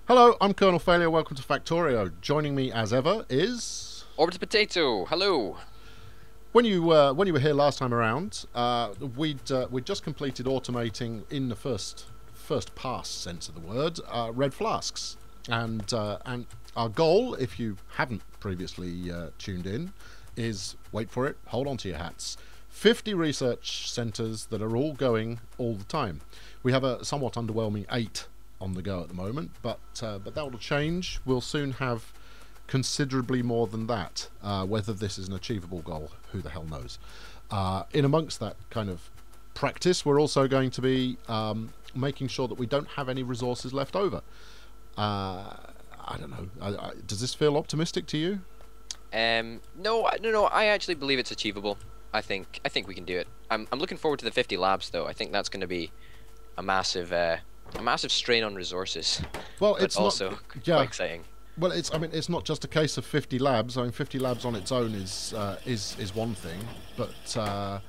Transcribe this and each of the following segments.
Hello, I'm Colonel Failure. Welcome to Factorio. Joining me as ever is Orbital Potato, hello. when you were here last time around. We'd just completed automating in the first pass sense of the word red flasks, and our goal, if you haven't previously tuned in, is wait for it, hold on to your hats. 50 research centres that are all going all the time. We have a somewhat underwhelming 8 on the go at the moment, but that will change. We'll soon have considerably more than that. Whether this is an achievable goal, who the hell knows? In amongst that kind of practice, we're also going to be making sure that we don't have any resources left over. I don't know. Does this feel optimistic to you? No. I actually believe it's achievable. I think we can do it. I'm looking forward to the 50 labs, though. I think that's going to be a massive strain on resources. Well, but it's also not. quite Yeah. exciting. Well, it's not just a case of 50 labs. I mean, 50 labs on its own is one thing, but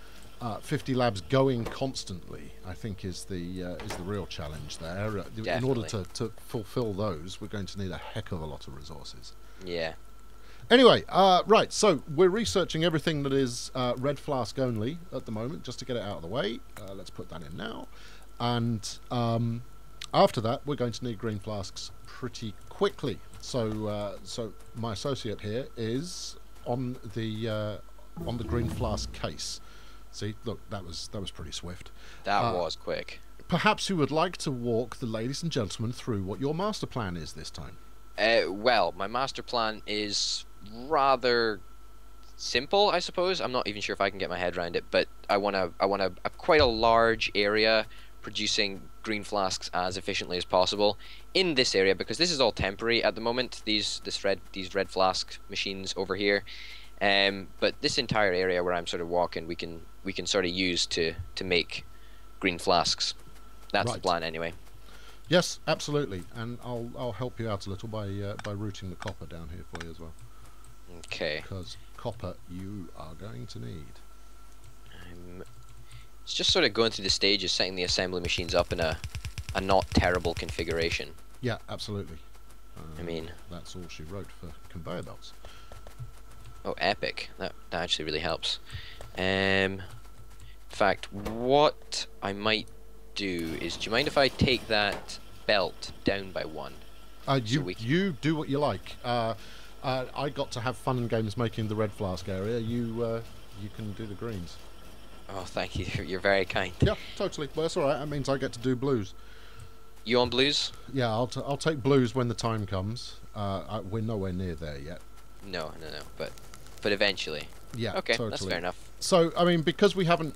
50 labs going constantly, I think, is the real challenge there. In order Definitely. to fulfil those, we're going to need a heck of a lot of resources. Yeah. Anyway, right, so we're researching everything that is red flask only at the moment, just to get it out of the way. Let's put that in now. And after that, we're going to need green flasks pretty quickly. So my associate here is on the green flask case. See, look, that was pretty swift. That was quick. Perhaps you would like to walk the ladies and gentlemen through what your master plan is this time. Well, my master plan is rather simple, I suppose. I'm not even sure if I can get my head around it, but I want a quite a large area producing green flasks as efficiently as possible in this area, because this is all temporary at the moment. These red flask machines over here, but this entire area where I'm sort of walking, we can sort of use to make green flasks. That's the Right. plan anyway. Yes, absolutely, and I'll help you out a little by routing the copper down here for you as well, Okay. because copper you are going to need. It's just sort of going through the stages, setting the assembly machines up in a not terrible configuration. Yeah, absolutely. I mean, That's all she wrote for conveyor belts. oh, epic. That actually really helps. In fact, what I might do is, do you mind if I take that belt down by one? So we can... You do what you like. I got to have fun and games making the red flask area. You can do the greens. Oh, thank you. You're very kind. Yeah, totally. Well, that's all right. That means I get to do blues. You on blues? Yeah, I'll take blues when the time comes. We're nowhere near there yet. No. But eventually. Yeah, Okay, totally. that's fair enough. So, I mean, because we haven't,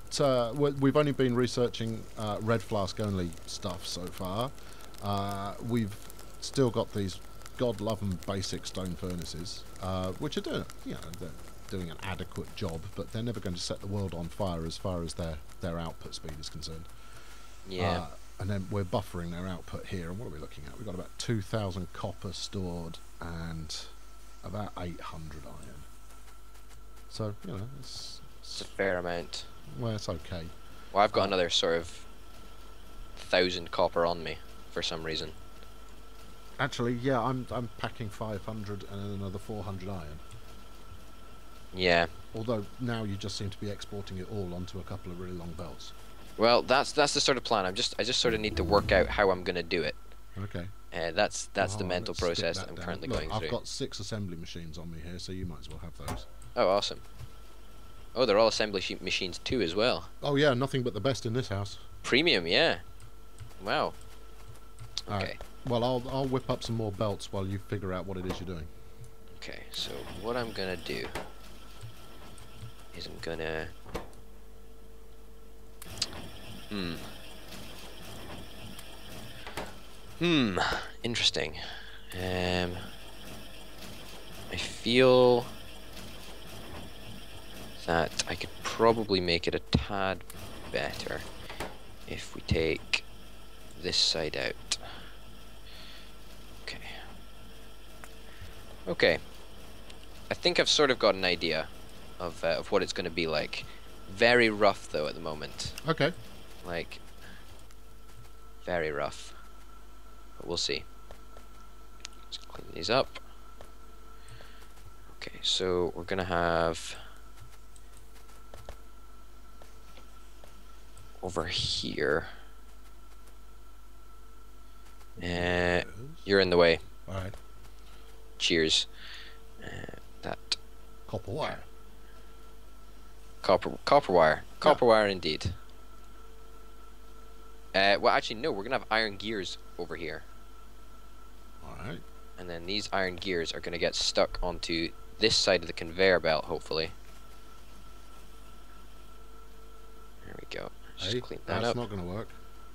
we've only been researching red flask only stuff so far. We've still got these god-loving basic stone furnaces, which are doing, they're doing an adequate job, but they're never going to set the world on fire as far as their output speed is concerned. Yeah. And then we're buffering their output here, and what are we looking at? We've got about 2,000 copper stored and about 800 iron. So, It's a fair amount. well, it's okay. Well, I've got another sort of 1,000 copper on me for some reason. Actually, yeah, I'm packing 500 and another 400 iron. Yeah. Although now you just seem to be exporting it all onto a couple of really long belts. Well, that's the sort of plan. I just sort of need to work out how I'm gonna do it. Okay. That's the mental Let's stick process that that I'm down. currently Look, going I've through. got 6 assembly machines on me here, so you might as well have those. Oh, awesome. Oh, they're all assembly machines too as well. Oh yeah, nothing but the best in this house. Premium, yeah. Wow. Okay. Well, I'll whip up some more belts while you figure out what it is you're doing. Okay, so what I'm gonna do is I'm gonna... Interesting. I feel that I could probably make it a tad better if we take this side out. Okay. Okay. I think I've sort of got an idea of what it's going to be like. Very rough though at the moment. Okay. Like, very rough. But we'll see. these up. Okay, so we're gonna have over here. You're in the way. All right. Cheers. That Copper wire. copper wire. Copper wire indeed. Well, actually, no. We're gonna have iron gears over here. All right. And then these iron gears are gonna get stuck onto this side of the conveyor belt, hopefully. There we go. Just clean that that's up. not going to work.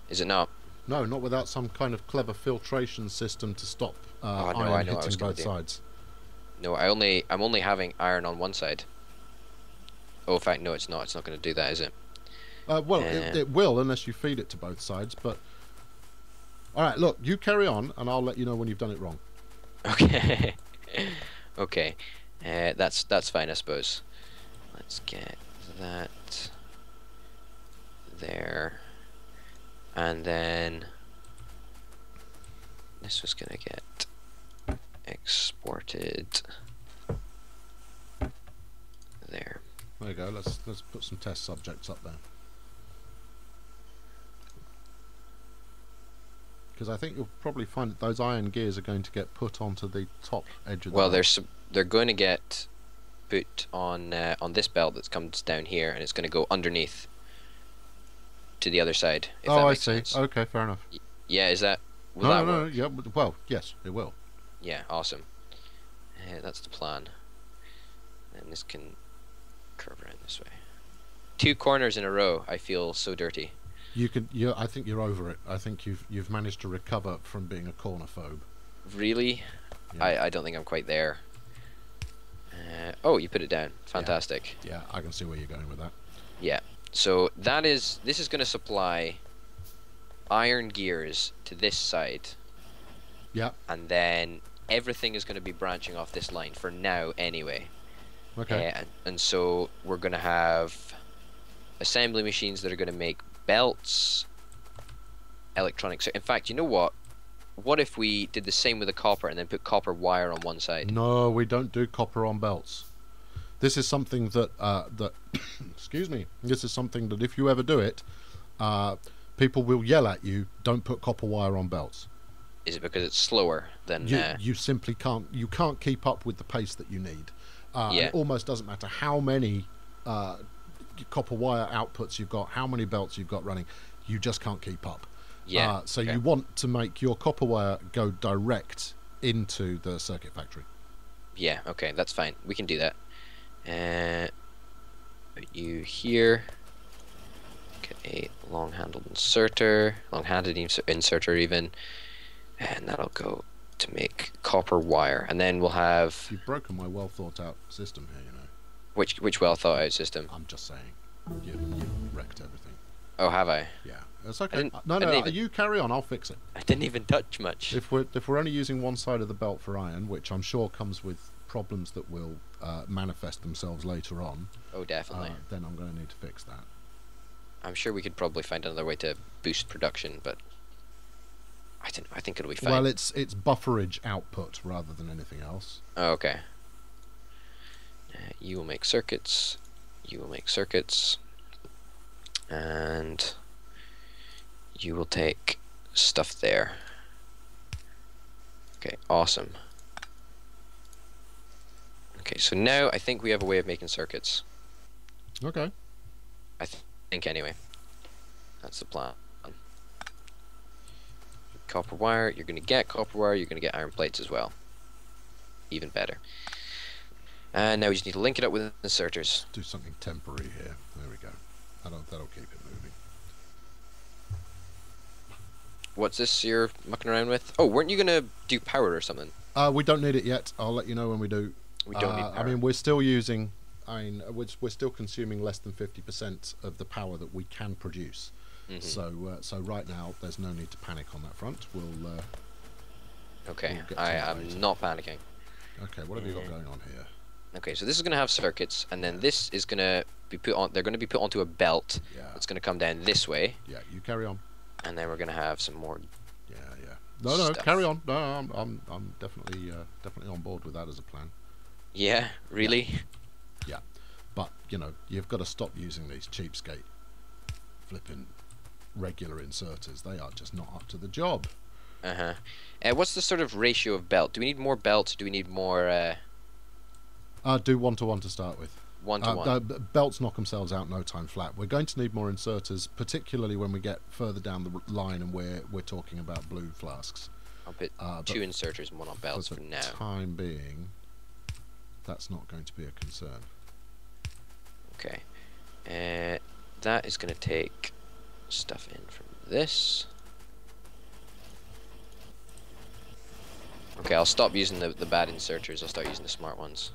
Is it not? No, not without some kind of clever filtration system to stop I know iron what I was hitting gonna both do. sides. No, I'm only having iron on one side. Oh, in fact, no, it's not. It's not going to do that, is it? Well, it will unless you feed it to both sides. But all right, look, you carry on, and I'll let you know when you've done it wrong. Okay. Okay. That's fine, I suppose. Let's get that there, and then this was gonna get exported there. There you go. Let's put some test subjects up there. Because I think you'll probably find that those iron gears are going to get put onto the top edge of the Well, belt. they're going to get put on this belt that comes down here, and it's going to go underneath to the other side. If that Oh, I makes see. sense. Okay, fair enough. Yeah, is that? Will No, that no, work? yeah. Well, yes, it will. Yeah, awesome. That's the plan. And this can curve around this way. 2 corners in a row. I feel so dirty. You could. I think you're over it. I think you've managed to recover from being a cornophobe. Really? Yeah. I don't think I'm quite there. Oh, you put it down. Fantastic. Yeah, I can see where you're going with that. Yeah. So this is going to supply iron gears to this side, Yeah. and then everything is going to be branching off this line for now anyway. Okay. And so we're going to have assembly machines that are going to make belts, electronics. In fact, you know what? What if we did the same with the copper and then put copper wire on one side? No, we don't do copper on belts. This is something that excuse me. This is something that if you ever do it, people will yell at you. Don't put copper wire on belts. Is it because it's slower than? You simply can't. You can't keep up with the pace that you need. Yeah. It almost doesn't matter how many copper wire outputs you've got, how many belts you've got running. You just can't keep up. Yeah. So okay. you want to make your copper wire go direct into the circuit factory. Yeah. Okay, that's fine. We can do that. Put you here. Get a long-handled inserter, long-handed inserter even, and that'll go to make copper wire. And then we'll have You've broken my well thought out system here, you know. which well thought out system. I'm just saying. You've wrecked everything. Oh, have I? Yeah, that's okay. No, I didn't even- you carry on. I'll fix it. I didn't even touch much. If we're only using one side of the belt for iron, which I'm sure comes with problems that will manifest themselves later on, Oh, definitely. then I'm going to need to fix that. I'm sure we could probably find another way to boost production, but I think it'll be fine. Well, it's bufferage output rather than anything else. Oh, okay. You will make circuits. You will make circuits. And you will take stuff there. Okay, awesome. Okay, so now I think we have a way of making circuits. Okay. I think anyway. That's the plan. Copper wire, you're going to get copper wire, you're going to get iron plates as well. Even better. And now we just need to link it up with inserters. Do something temporary here. There we go. That'll keep it moving. What's this you're mucking around with? Oh, weren't you going to do power or something? We don't need it yet. I'll let you know when we do. We don't need power. I mean, we're still using. We're still consuming less than 50% of the power that we can produce. Mm-hmm. So right now, there's no need to panic on that front. We'll. Okay, we'll get to I that am later. not panicking. Okay, what have you got going on here? Okay, so this is going to have circuits, and then this is going to be put on. They're going to be put onto a belt. Yeah. That's going to come down this way, Yeah, you carry on. and then we're going to have some more Yeah. No, no, stuff. carry on. No, I'm definitely definitely on board with that as a plan. Yeah, really? Yeah, but you know, you've got to stop using these cheapskate flipping regular inserters. They are just not up to the job. Uh-huh. What's the sort of ratio of belt? Do we need more belts? Do we need more Do 1-to-1 to start with. one-to-one? Belts knock themselves out no time flat. We're going to need more inserters, particularly when we get further down the line and we're talking about blue flasks. I'll put 2 inserters and 1 on belts for now. For the time being, that's not going to be a concern. Okay. That is going to take stuff in from this. Okay, I'll stop using the bad inserters. I'll start using the smart ones.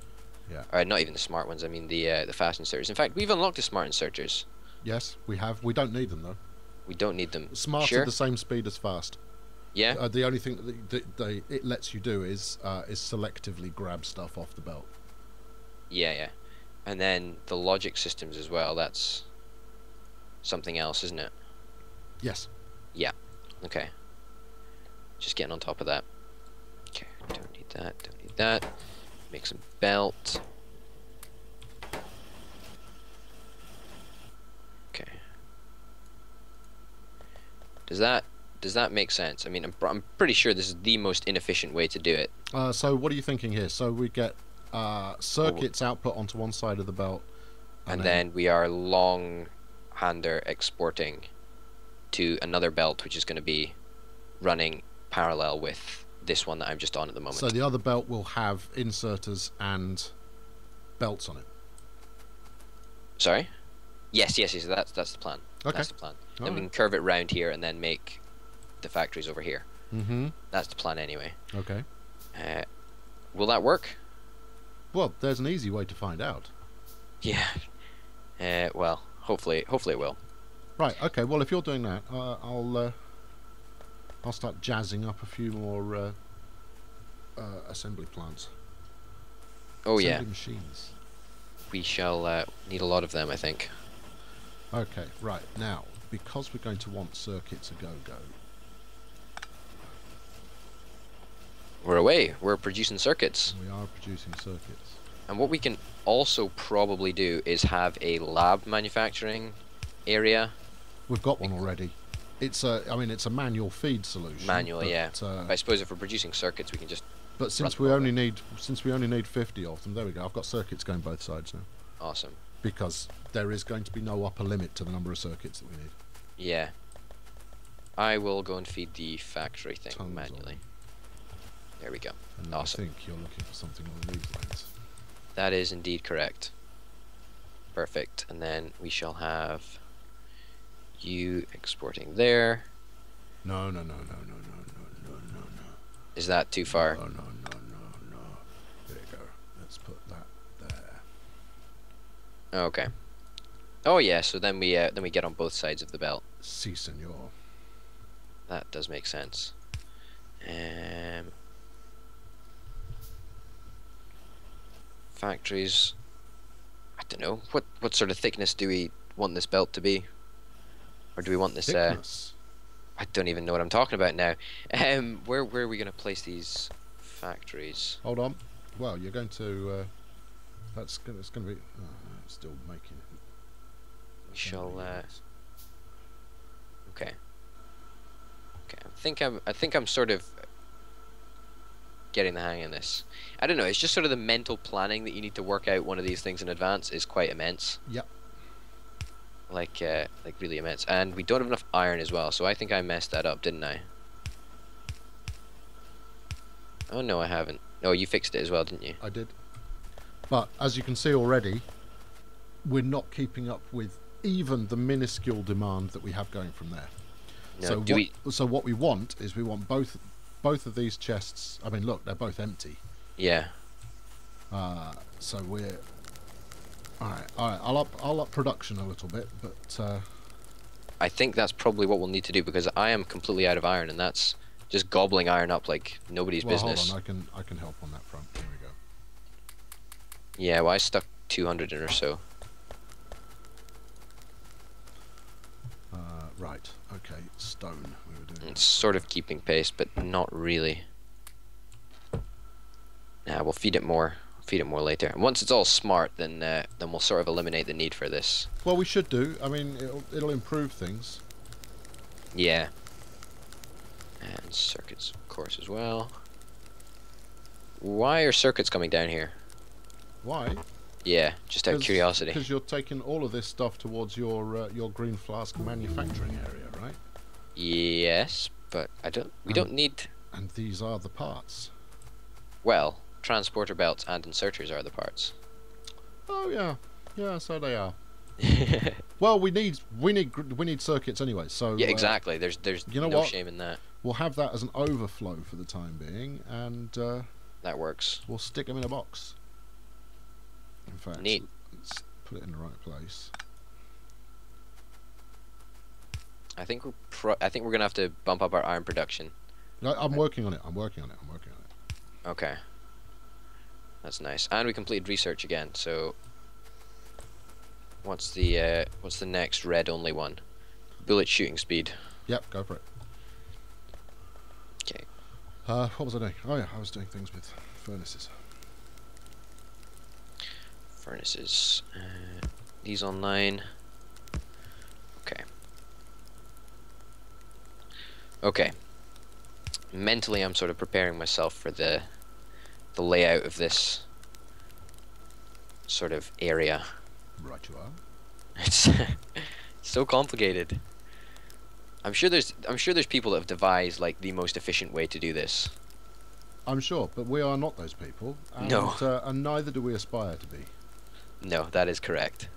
Yeah. Alright, not even the smart ones. I mean the fast inserters. In fact, we've unlocked the smart inserters. Yes, we have. We don't need them though. We don't need them. Smart Sure? at the same speed as fast. Yeah. The only thing that it lets you do is selectively grab stuff off the belt. Yeah, yeah. And then the logic systems as well. That's something else, isn't it? Yes. Yeah. Okay. Just getting on top of that. Okay. Don't need that. Don't need that. Make some belt. Okay. Does that make sense? I mean, I'm pretty sure this is the most inefficient way to do it. So what are you thinking here? So we get circuits output onto one side of the belt, And then we are long-hander exporting to another belt, which is going to be running parallel with this one that I'm just on at the moment. So the other belt will have inserters and belts on it. Sorry? Yes. That's the plan. Okay. That's the plan. All Then we right. can curve it round here and then make the factories over here. Mm-hmm. That's the plan anyway. Okay. Will that work? Well, there's an easy way to find out. Yeah. Well, hopefully it will. Right. Okay. Well, if you're doing that, I'll start jazzing up a few more assembly plants. Oh assembly yeah. machines. We shall need a lot of them, I think. Okay. Right. Now, because we're going to want circuits a go-go. We're away. We're producing circuits. We are producing circuits. And what we can also probably do is have a lab manufacturing area. We've got one already. It's I mean, it's a manual feed solution. Manual, but, yeah. But I suppose if we're producing circuits, we can just. But since we only need 50 of them, there we go. I've got circuits going both sides now. Awesome. Because there is going to be no upper limit to the number of circuits that we need. Yeah. I will go and feed the factory thing Tons manually. There we go. And Awesome. I think you're looking for something along these lines. That is indeed correct. Perfect. And then we shall have you exporting there. No. Is that too far? No. There you go. Let's put that there. Okay. Oh yeah. So then we get on both sides of the belt. Si, senor. That does make sense. Factories. I don't know. What sort of thickness do we want this belt to be? Or do we want this? Thickness. I don't even know what I'm talking about now. Where are we going to place these factories? Hold on. Well, you're going to. It's going to be. Still making it. We shall. Okay. I think I'm sort of getting the hang of this. I don't know. It's just sort of the mental planning that you need to work out one of these things in advance is quite immense. Yep. Like really immense. And we don't have enough iron as well, so I think I messed that up, didn't I? Oh no, I haven't. No, you fixed it as well, didn't you? I did. But as you can see already, we're not keeping up with even the minuscule demand that we have going from there. No, So what we want is we want both of these chests. I mean, look, they're both empty. Yeah. So we're all right. I'll up production a little bit, but I think that's probably what we'll need to do because I am completely out of iron, and that's just gobbling iron up like nobody's business. Hold on, I can help on that front. Here we go. Yeah, well, I stuck 200 in or so. Right. Okay. Stone. We were doing. It's sort of keeping pace, but not really. Yeah, we'll feed it more. Feed it more later. And once it's all smart, then we'll sort of eliminate the need for this. Well, we should do. I mean, it'll improve things. Yeah. And circuits, of course, as well. Why are circuits coming down here? Why? Yeah, just out of curiosity. Because you're taking all of this stuff towards your green flask manufacturing area, right? Yes, but we don't need. And these are the parts. Well, transporter belts and inserters are the parts. Oh yeah, yeah. So they are. Well, we need circuits anyway. So yeah, exactly. There's you know no what? shame in that. We'll have that as an overflow for the time being, and That works. we'll stick them in a box. In fact, Neat. let's put it in the right place. I think we're gonna have to bump up our iron production. No, I'm working on it. I'm working on it. Okay. That's nice. And we completed research again. So, what's the next red only one? Bullet shooting speed. Yep, go for it. Okay. What was I doing? Oh yeah, I was doing things with furnaces. Furnaces. These online. Okay. Okay. Mentally, I'm sort of preparing myself for the layout of this sort of area. Right, you are. It's so complicated. I'm sure there's people that have devised like the most efficient way to do this. I'm sure, but we are not those people. And, No. And neither do we aspire to be. No, that is correct.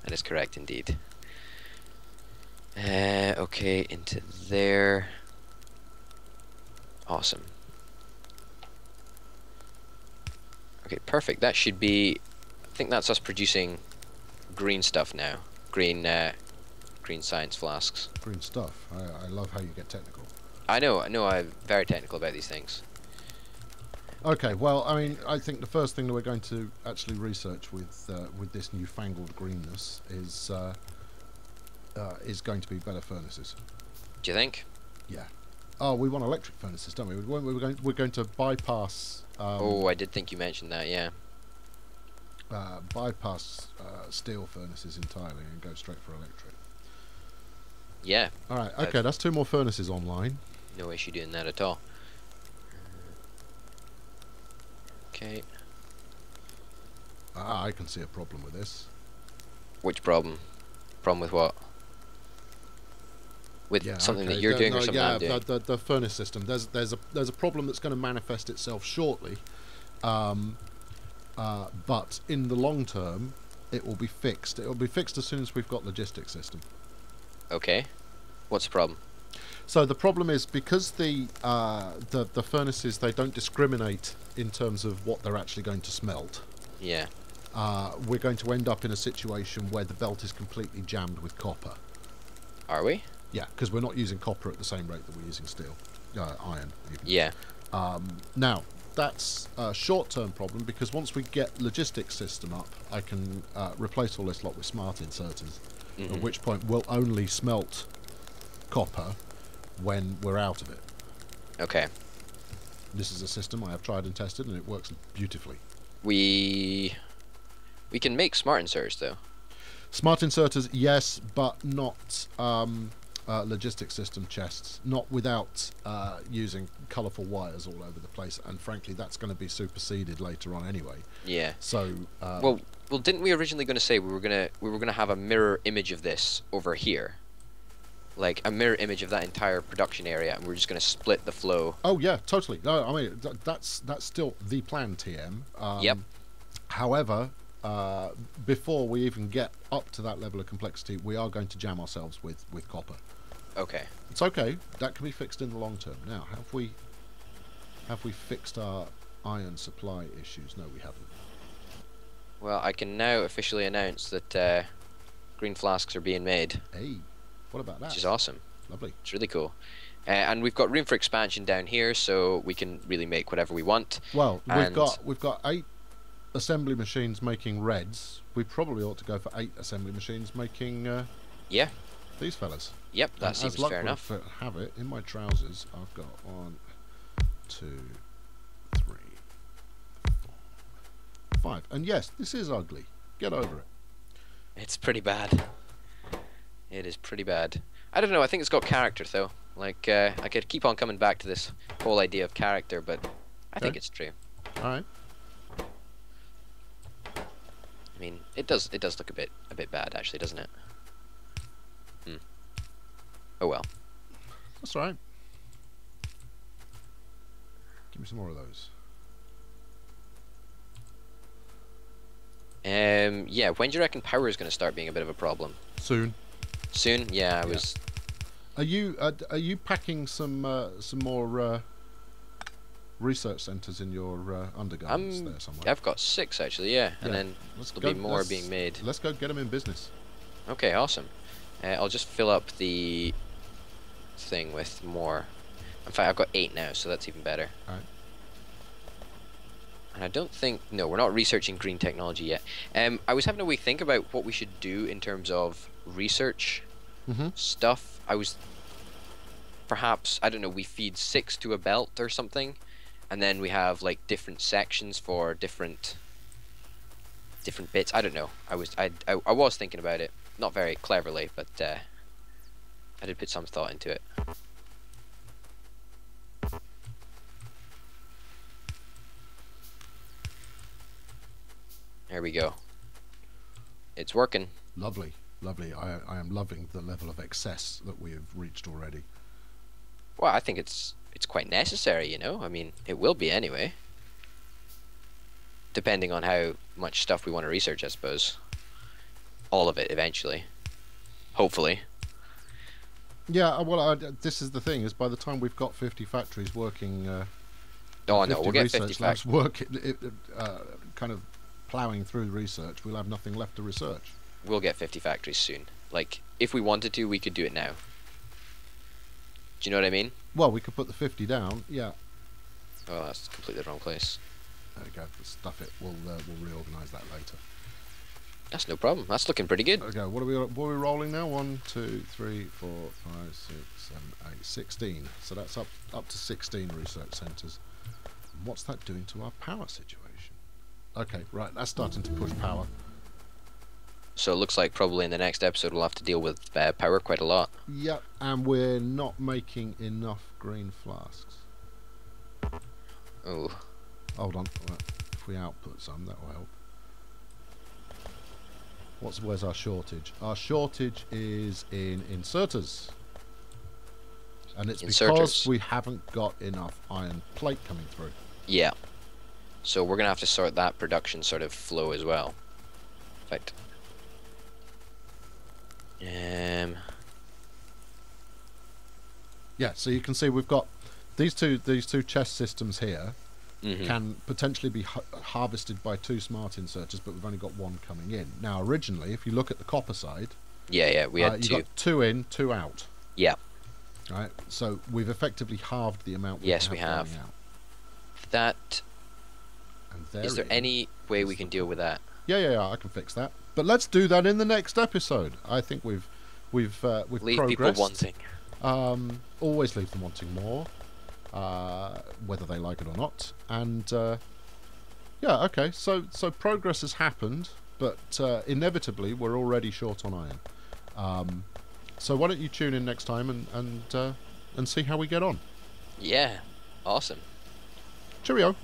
That is correct indeed. Okay, into there. Awesome. Okay, perfect. That should be. I think that's us producing green stuff now. Green science flasks. Green stuff. I love how you get technical. I know. I'm very technical about these things. Okay, well, I mean, I think the first thing that we're going to actually research with this newfangled greenness is going to be better furnaces. Do you think? Yeah. Oh, we want electric furnaces, don't we? We're going to bypass. Oh, I did think you mentioned that. Yeah. Bypass steel furnaces entirely and go straight for electric. Yeah. All right. Okay, that's 2 more furnaces online. No issue doing that at all. Okay. I can see a problem with this. Which problem? Problem with what? With something that you're doing or something I'm doing? The furnace system. There's a problem that's going to manifest itself shortly, but in the long term, it will be fixed. It will be fixed as soon as we've got logistics system. Okay. What's the problem? So the problem is because the furnaces, they don't discriminate in terms of what they're actually going to smelt. Yeah. We're going to end up in a situation where the belt is completely jammed with copper. Are we? Yeah, because we're not using copper at the same rate that we're using steel, iron. Even. Yeah. Now that's a short-term problem because once we get logistics system up, I can replace all this lot with smart inserters. At which point we'll only smelt copper when we're out of it. Okay. This is a system I have tried and tested, and it works beautifully. We can make smart inserters though. Smart inserters, yes, but not logistics system chests. Not without using colourful wires all over the place. And frankly, that's going to be superseded later on anyway. Yeah. So. Well, didn't we originally going to say we were gonna have a mirror image of this over here? Like a mirror image of that entire production area, and we're just going to split the flow. Oh yeah, totally. No, I mean that's still the plan, TM. Yep. However, before we even get up to that level of complexity, we are going to jam ourselves with copper. Okay. It's okay. That can be fixed in the long term. Now, have we fixed our iron supply issues? No, we haven't. Well, I can now officially announce that green flasks are being made. Hey. What about that? Which is awesome. Lovely. It's really cool. And we've got room for expansion down here, so we can really make whatever we want. Well, we've got 8 assembly machines making reds. We probably ought to go for 8 assembly machines making yeah. These fellas. Yep, that And seems as luck fair would enough. have it, in my trousers, I've got 1, 2, 3, 4, 5. And yes, this is ugly. Get over it. It's pretty bad. It is pretty bad. I don't know, I think it's got character though. Like, I could keep on coming back to this whole idea of character, but I think it's true. Alright. I mean, it does look a bit bad actually, doesn't it? Oh well. That's alright. Give me some more of those. Yeah, when do you reckon power is going to start being a bit of a problem? Soon. Soon? Yeah, I Yeah. was... Are you packing some more research centres in your undergarments there somewhere? I've got 6 actually, yeah. And then there'll be more being made. Let's go get them in business. Okay, awesome. I'll just fill up the thing with more. In fact, I've got 8 now, so that's even better. Alright. And I don't think... No, we're not researching green technology yet. I was having a wee think about what we should do in terms of research stuff. I was... Perhaps, I don't know, we feed 6 to a belt or something. And then we have, like, different sections for different bits. I don't know. I was thinking about it. Not very cleverly, but I did put some thought into it. There we go. It's working. Lovely, lovely. I am loving the level of excess that we have reached already. Well, I think it's quite necessary, you know? I mean, it will be anyway. Depending on how much stuff we want to research, I suppose. All of it, eventually. Hopefully. Yeah, well, this is the thing, is by the time we've got 50 factories working... Oh, no, we'll get 50 factories. Kind of ploughing through research, we'll have nothing left to research. We'll get 50 factories soon. Like, if we wanted to, we could do it now. Do you know what I mean? Well, we could put the 50 down, yeah. Oh, that's completely the wrong place. There we go, stuff it. We'll reorganise that later. That's no problem. That's looking pretty good. Okay, what are we rolling now? 1, 2, 3, 4, 5, 6, 7, 8, 16. So that's up to 16 research centres. What's that doing to our power situation? Okay, right, that's starting to push power. So it looks like probably in the next episode we'll have to deal with power quite a lot. Yep, and we're not making enough green flasks. Oh. Hold on, if we output some, that will help. Where's our shortage? Our shortage is in inserters. And it's because we haven't got enough iron plate coming through. Yeah. So we're going to have to sort that production sort of flow as well. In fact... Yeah, so you can see we've got these two chest systems here can potentially be harvested by 2 smart inserters, but we've only got 1 coming in. Now, originally, if you look at the copper side, yeah, we had 2. You've got 2 in, 2 out. Yeah. Right. So we've effectively halved the amount. Yes, we have. Out. That. And is there any way we can deal with that? Yeah, I can fix that. But let's do that in the next episode. I think we've leave progressed. People wanting. Always leave them wanting more, whether they like it or not. And yeah, okay. So progress has happened, but inevitably we're already short on iron. So why don't you tune in next time and see how we get on? Yeah, awesome. Cheerio.